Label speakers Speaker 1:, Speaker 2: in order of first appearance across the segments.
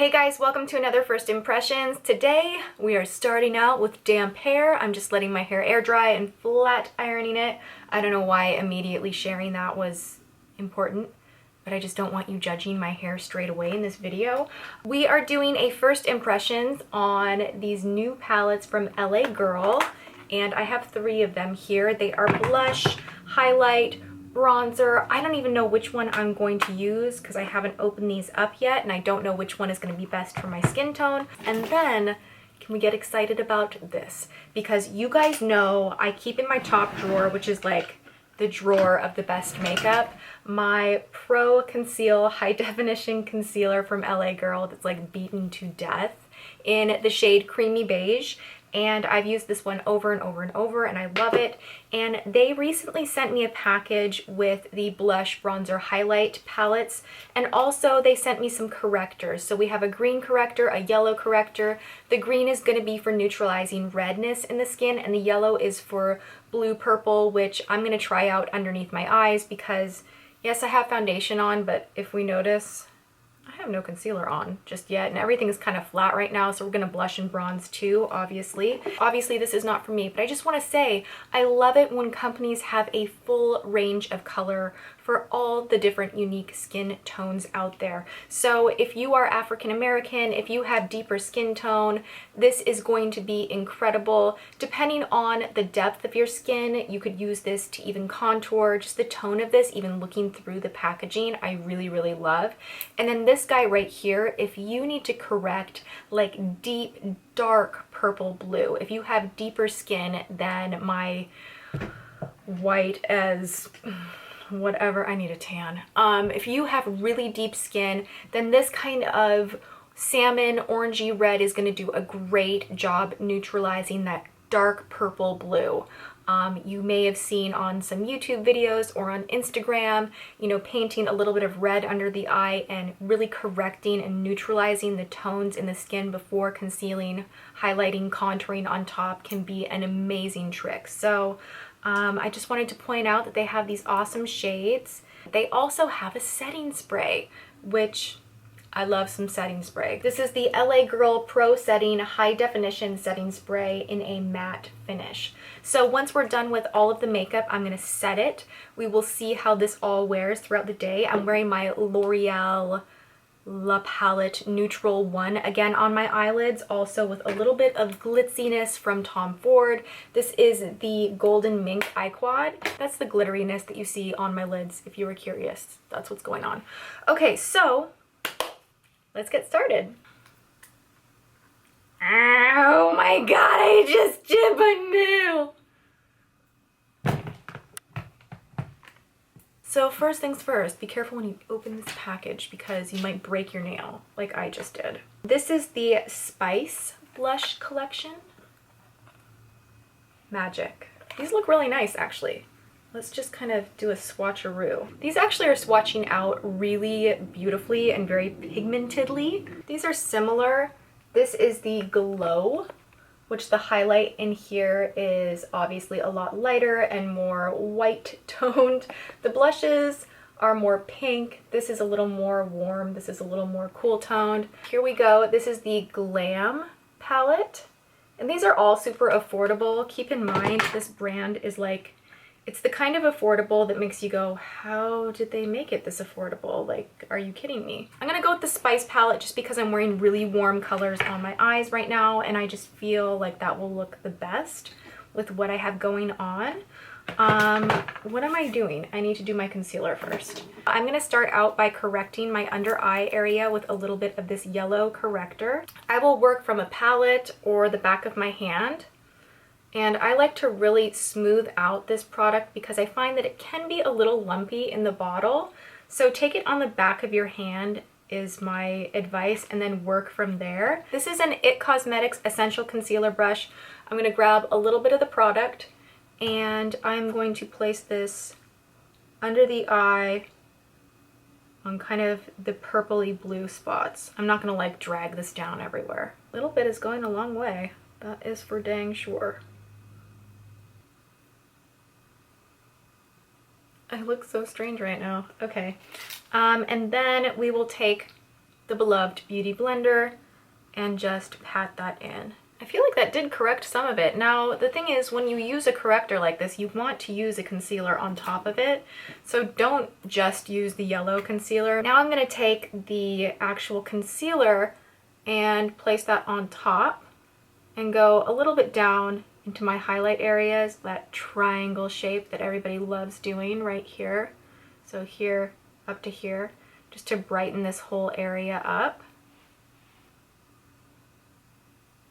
Speaker 1: Hey guys, welcome to another First Impressions. Today we are starting out with damp hair. I'm just letting my hair air dry and flat ironing it. I don't know why immediately sharing that was important, but I just don't want you judging my hair straight away in this video. We are doing a First Impressions on these new palettes from LA Girl, and I have 3 of them here. They are blush, highlight, bronzer. I don't even know which one I'm going to use because I haven't opened these up yet and I don't know which one is going to be best for my skin tone. And then can we get excited about this? Because you guys know I keep in my top drawer, which is like the drawer of the best makeup, my Pro Conceal High Definition Concealer from LA Girl that's like beaten to death in the shade Creamy Beige. And I've used this one over and over and over and I love it. And they recently sent me a package with the blush, bronzer, highlight palettes, and also they sent me some correctors. So we have a green corrector, a yellow corrector. The green is going to be for neutralizing redness in the skin and the yellow is for blue purple, which I'm going to try out underneath my eyes because yes, I have foundation on, but if we notice, I have no concealer on just yet and everything is kind of flat right now, so we're going to blush and bronze too, obviously. Obviously this is not for me, but I just want to say I love it when companies have a full range of color for all the different unique skin tones out there. So if you are African American, if you have deeper skin tone, this is going to be incredible. Depending on the depth of your skin, you could use this to even contour. Just the tone of this, even looking through the packaging, I really love. And then this guy right here, if you need to correct like deep, dark purple blue, if you have deeper skin than my white as whatever, I need a tan. If you have really deep skin, then this kind of salmon orangey red is going to do a great job neutralizing that dark purple blue. You may have seen on some YouTube videos or on Instagram, you know, painting a little bit of red under the eye and really correcting and neutralizing the tones in the skin before concealing, highlighting, contouring on top can be an amazing trick. So I just wanted to point out that they have these awesome shades. They also have a setting spray, which I love some setting spray. This is the LA Girl Pro Setting High Definition Setting Spray in a matte finish. So once we're done with all of the makeup, I'm going to set it. We will see how this all wears throughout the day. I'm wearing my L'Oreal La Palette Neutral 1 again on my eyelids, also with a little bit of glitziness from Tom Ford. This is the Golden Mink Eye Quad. That's the glitteriness that you see on my lids if you were curious. That's what's going on. Okay, so let's get started. Oh my god, I just chipped my nail! So first things first, be careful when you open this package because you might break your nail like I just did. This is the Spice Blush Collection. Magic. These look really nice actually. Let's just kind of do a swatcheroo. These actually are swatching out really beautifully and very pigmentedly. These are similar. This is the Glow, which the highlight in here is obviously a lot lighter and more white toned. The blushes are more pink. This is a little more warm. This is a little more cool toned. Here we go. This is the Glam palette. And these are all super affordable. Keep in mind, this brand is like, it's the kind of affordable that makes you go, how did they make it this affordable? Like, are you kidding me? I'm gonna go with the Spice palette just because I'm wearing really warm colors on my eyes right now and I just feel like that will look the best with what I have going on. What am I doing? I need to do my concealer first. I'm gonna start out by correcting my under eye area with a little bit of this yellow corrector. I will work from a palette or the back of my hand. And I like to really smooth out this product because I find that it can be a little lumpy in the bottle. So take it on the back of your hand is my advice and then work from there. This is an IT Cosmetics Essential Concealer Brush. I'm going to grab a little bit of the product and I'm going to place this under the eye on kind of the purpley blue spots. I'm not going to like drag this down everywhere. A little bit is going a long way. That is for dang sure. I look so strange right now. Okay. And then we will take the beloved Beauty Blender and just pat that in. I feel like that did correct some of it. Now, the thing is, when you use a corrector like this, you want to use a concealer on top of it. So don't just use the yellow concealer. Now I'm gonna take the actual concealer and place that on top and go a little bit down into my highlight areas, that triangle shape that everybody loves doing right here. So here up to here, just to brighten this whole area up.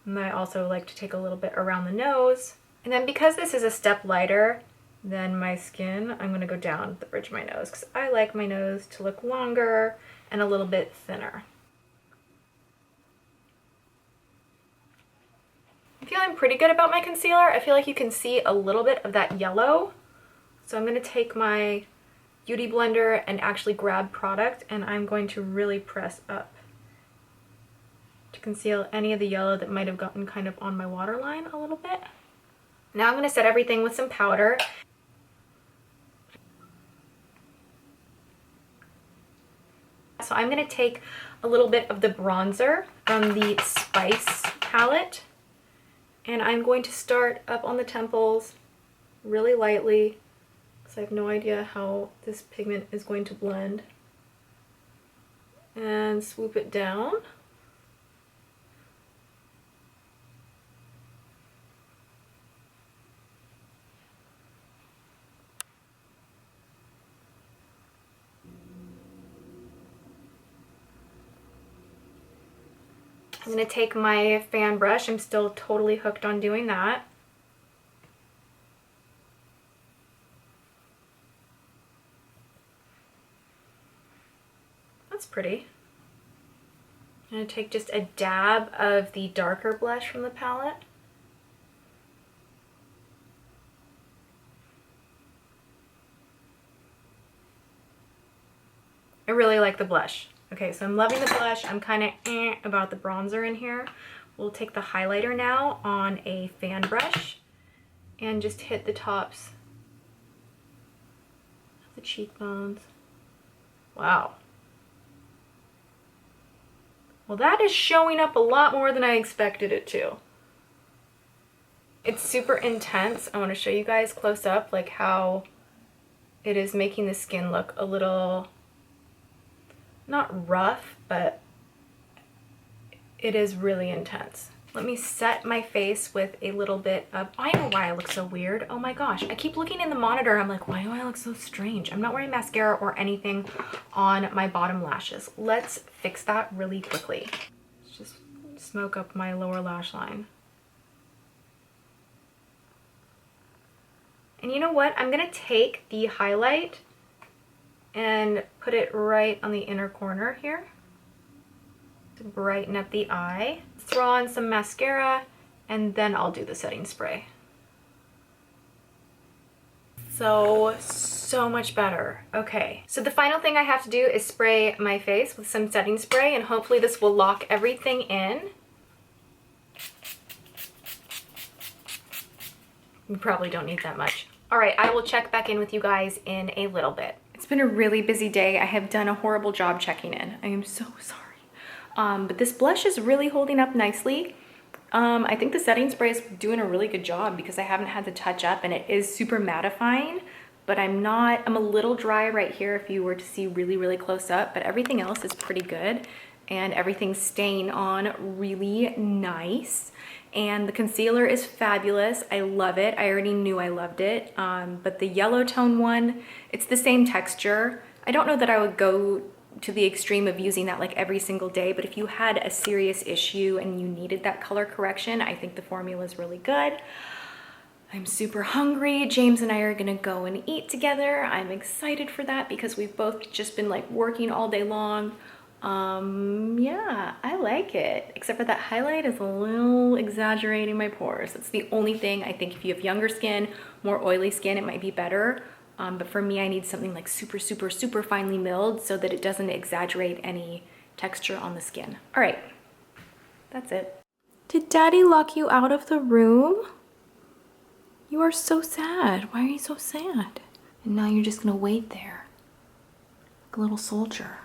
Speaker 1: And I also like to take a little bit around the nose. And then because this is a step lighter than my skin, I'm gonna go down the bridge of my nose because I like my nose to look longer and a little bit thinner. I'm feeling pretty good about my concealer. I feel like you can see a little bit of that yellow. So I'm gonna take my Beauty Blender and actually grab product, and I'm going to really press up to conceal any of the yellow that might have gotten kind of on my waterline a little bit. Now I'm going to set everything with some powder. So I'm going to take a little bit of the bronzer from the Spice palette, and I'm going to start up on the temples really lightly because I have no idea how this pigment is going to blend, and swoop it down. I'm going to take my fan brush. I'm still totally hooked on doing that. That's pretty. I'm going to take just a dab of the darker blush from the palette. I really like the blush. Okay, so I'm loving the blush. I'm kind of about the bronzer in here. We'll take the highlighter now on a fan brush and just hit the tops of the cheekbones. Wow. Well, that is showing up a lot more than I expected it to. It's super intense. I want to show you guys close up like how it is making the skin look a little, not rough, but it is really intense. Let me set my face with a little bit of, I know why I look so weird. Oh my gosh, I keep looking in the monitor. I'm like, why do I look so strange? I'm not wearing mascara or anything on my bottom lashes. Let's fix that really quickly. Let's just smoke up my lower lash line. And you know what? I'm gonna take the highlight and put it right on the inner corner here to brighten up the eye. Throw on some mascara and then I'll do the setting spray. So much better. Okay, so the final thing I have to do is spray my face with some setting spray, and hopefully this will lock everything in. You probably don't need that much. All right, I will check back in with you guys in a little bit. It's been a really busy day. I have done a horrible job checking in. I am so sorry. But this blush is really holding up nicely. I think the setting spray is doing a really good job because I haven't had to touch up, and it is super mattifying, but I'm a little dry right here if you were to see really close up, but everything else is pretty good and everything's staying on really nice. And the concealer is fabulous. I love it. I already knew I loved it. But the yellow tone one, it's the same texture. I don't know that I would go to the extreme of using that like every single day, but if you had a serious issue and you needed that color correction, I think the formula is really good. I'm super hungry. James and I are gonna go and eat together. I'm excited for that because we've both just been like working all day long. Yeah, I like it, except for that highlight is a little exaggerating my pores. That's the only thing. I think if you have younger skin, more oily skin, it might be better. But for me, I need something like super finely milled so that it doesn't exaggerate any texture on the skin. All right, that's it. Did Daddy lock you out of the room? You are so sad. Why are you so sad? And now you're just gonna wait there, like a little soldier,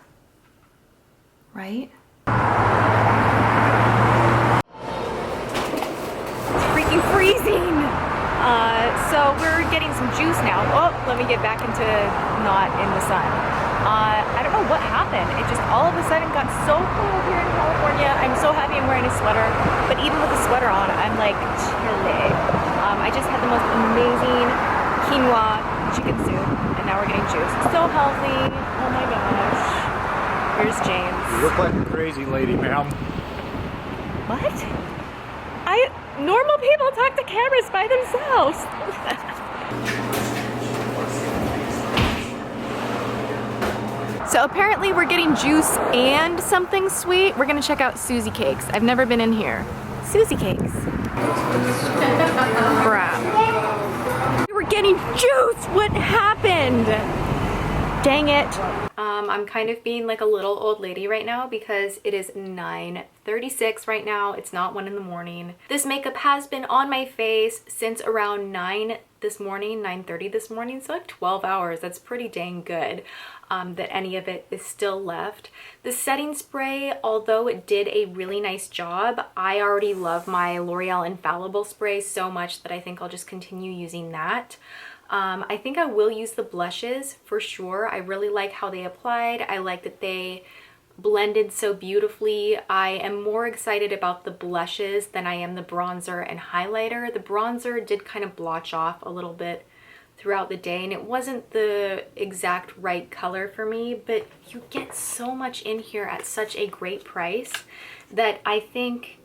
Speaker 1: right? It's freaking freezing! So we're getting some juice now. Oh, let me get back into not in the sun. I don't know what happened. It just all of a sudden got so cold here in California. I'm so happy I'm wearing a sweater, but even with the sweater on, I'm like chilly. I just had the most amazing quinoa chicken soup, and now we're getting juice. So healthy. Oh my gosh. Here's James.
Speaker 2: You look like a crazy lady, ma'am.
Speaker 1: What? Normal people talk to cameras by themselves. So apparently we're getting juice and something sweet. We're gonna check out Susie Cakes. I've never been in here. Susie Cakes. Bruh. We're getting juice! What happened? Dang it. I'm kind of being like a little old lady right now because it is 9:36 right now. It's not 1 in the morning. This makeup has been on my face since around 9 this morning, 9:30 this morning, so like 12 hours. That's pretty dang good that any of it is still left. The setting spray, although it did a really nice job, I already love my L'Oreal Infallible spray so much that I think I'll just continue using that. I think I will use the blushes for sure. I really like how they applied. I like that they blended so beautifully. I am more excited about the blushes than I am the bronzer and highlighter. The bronzer did kind of blotch off a little bit throughout the day, and it wasn't the exact right color for me, but you get so much in here at such a great price that I think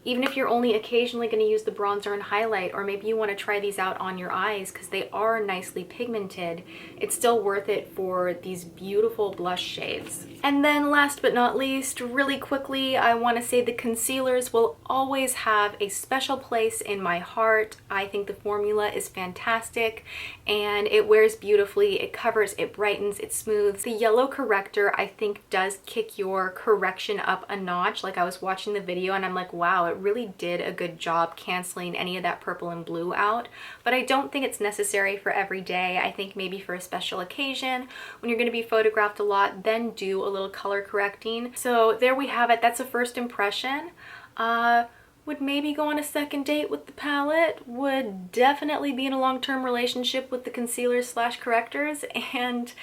Speaker 1: even if you're only occasionally going to use the bronzer and highlight, or maybe you want to try these out on your eyes because they are nicely pigmented, it's still worth it for these beautiful blush shades. And then last but not least, really quickly, I want to say the concealers will always have a special place in my heart. I think the formula is fantastic and it wears beautifully. It covers, it brightens, it smooths. The yellow corrector I think does kick your correction up a notch. Like I was watching the video and I'm like, wow, it really did a good job canceling any of that purple and blue out, but I don't think it's necessary for every day. I think maybe for a special occasion when you're going to be photographed a lot, then do a little color correcting. So there we have it. That's a first impression. Would maybe go on a second date with the palette, would definitely be in a long-term relationship with the concealers slash correctors, and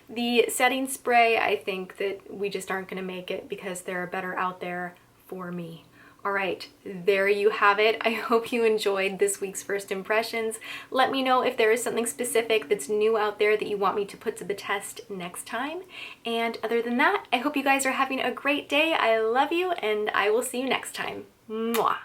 Speaker 1: the setting spray, I think that we just aren't going to make it because there are better out there for me. All right, there you have it. I hope you enjoyed this week's first impressions. Let me know if there is something specific that's new out there that you want me to put to the test next time. And other than that, I hope you guys are having a great day. I love you, and I will see you next time. Mwah.